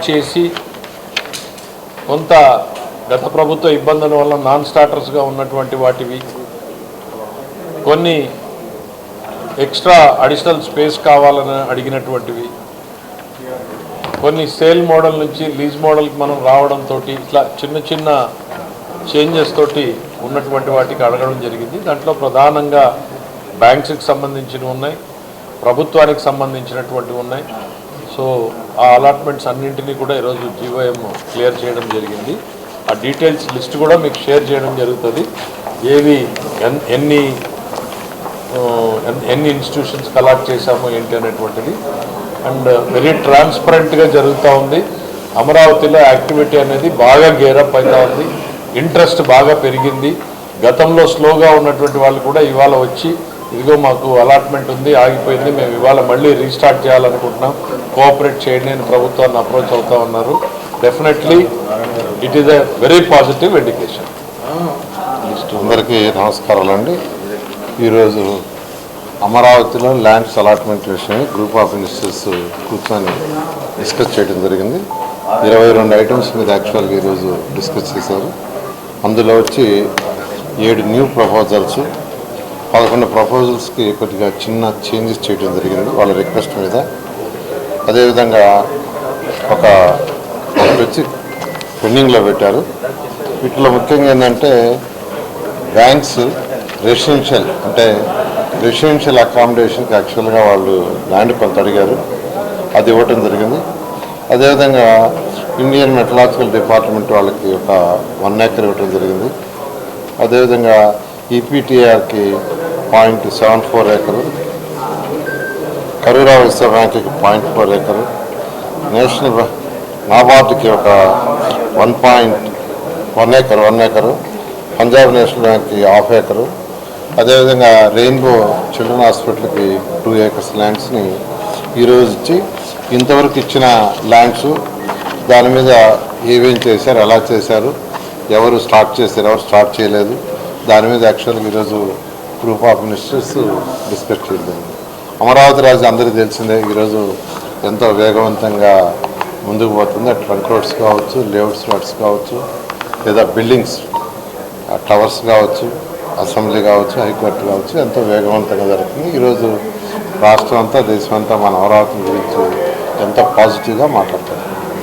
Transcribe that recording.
చేసి కొంత గత ప్రభుత్వ ఇబ్బందుల వల్ల నాన్ స్టార్టర్స్గా ఉన్నటువంటి వాటివి కొన్ని ఎక్స్ట్రా అడిషనల్ స్పేస్ కావాలని అడిగినటువంటివి కొన్ని సేల్ మోడల్ నుంచి లీజ్ మోడల్కి మనం రావడంతో ఇట్లా చిన్న చిన్న చేంజెస్ తోటి ఉన్నటువంటి వాటికి అడగడం జరిగింది. దాంట్లో ప్రధానంగా బ్యాంక్స్కి సంబంధించినవి ఉన్నాయి, ప్రభుత్వానికి సంబంధించినటువంటివి ఉన్నాయి. సో ఆ అలాట్మెంట్స్ అన్నింటినీ కూడా ఈరోజు జీవోఎం క్లియర్ చేయడం జరిగింది. ఆ డీటెయిల్స్ లిస్ట్ కూడా మీకు షేర్ చేయడం జరుగుతుంది. ఏవి ఎన్ని ఇన్స్టిట్యూషన్స్కి అలాట్ చేశామో ఏంటి అనేటువంటిది. అండ్ వెరీ ట్రాన్స్పరెంట్గా జరుగుతూ ఉంది. అమరావతిలో యాక్టివిటీ అనేది బాగా గేరప్ అవుతూ ఉంది, ఇంట్రెస్ట్ బాగా పెరిగింది. గతంలో స్లోగా ఉన్నటువంటి వాళ్ళు కూడా ఇవాళ వచ్చి ఇదిగో మాకు అలాట్మెంట్ ఉంది, ఆగిపోయింది, మేము ఇవాళ మళ్ళీ రీస్టార్ట్ చేయాలనుకుంటున్నాం, కోఆపరేట్ చేయండి అని ప్రభుత్వాన్ని అప్రోచ్ అవుతూ ఉన్నారు. Definitely it is a very positive indication. అందరికీ నమస్కారాలండి. ఈరోజు అమరావతిలో ల్యాండ్స్ అలాట్మెంట్ విషయమై గ్రూప్ ఆఫ్ మినిస్టర్స్ కూర్చొని డిస్కస్ చేయడం జరిగింది. 22 ఐటమ్స్ మీద యాక్చువల్గా ఈరోజు డిస్కస్ చేశారు. అందులో వచ్చి 7 న్యూ ప్రపోజల్స్, 11 ప్రపోజల్స్కి కొద్దిగా చిన్న చేంజెస్ చేయడం జరిగింది వాళ్ళ రిక్వెస్ట్ మీద. అదేవిధంగా ఒకటి వచ్చి పెండింగ్లో పెట్టారు. వీటిలో ముఖ్యంగా ఏంటంటే బ్యాంక్స్ రెసిడెన్షియల్ అకామిడేషన్కి యాక్చువల్గా వాళ్ళు ల్యాండ్ కొంత అడిగారు, అది ఇవ్వటం జరిగింది. అదేవిధంగా ఇండియన్ మెటలాజికల్ డిపార్ట్మెంట్ వాళ్ళకి ఒక 1 acre ఇవ్వటం జరిగింది. అదేవిధంగా ఈపీటీఆర్కి 0.74 acre, కరూరా విశ్వ బ్యాంక్కి 0.4 acre, నేషనల్ నాబార్డ్కి ఒక 1 acre, పంజాబ్ నేషనల్ బ్యాంక్కి 1/2 acre, అదేవిధంగా రెయిన్బో చిల్డ్రన్ హాస్పిటల్కి 2 acres ల్యాండ్స్ని ఈరోజు ఇచ్చి ఇంతవరకు ఇచ్చిన ల్యాండ్స్ దాని మీద ఏమేం చేశారు, ఎలా చేశారు, ఎవరు స్టార్ట్ చేశారు, ఎవరు స్టార్ట్ చేయలేదు, దాని మీద యాక్చువల్గా ఈరోజు గ్రూప్ ఆఫ్ మినిస్టర్స్ డిస్కస్ చేయలేదు. అమరావతి రాజు అందరికీ తెలిసిందే ఈరోజు ఎంతో వేగవంతంగా ముందుకు పోతుంది. ట్రంక్ రోడ్స్ కావచ్చు, లేఅవుట్స్ రోడ్స్ కావచ్చు, లేదా బిల్డింగ్స్ టవర్స్ కావచ్చు, అసెంబ్లీ కావచ్చు, హైకోర్టు కావచ్చు, ఎంతో వేగవంతంగా జరుగుతుంది. ఈరోజు రాష్ట్రం అంతా, దేశం అంతా మన అమరావతి గురించి ఎంతో పాజిటివ్గా మాట్లాడుతుంది.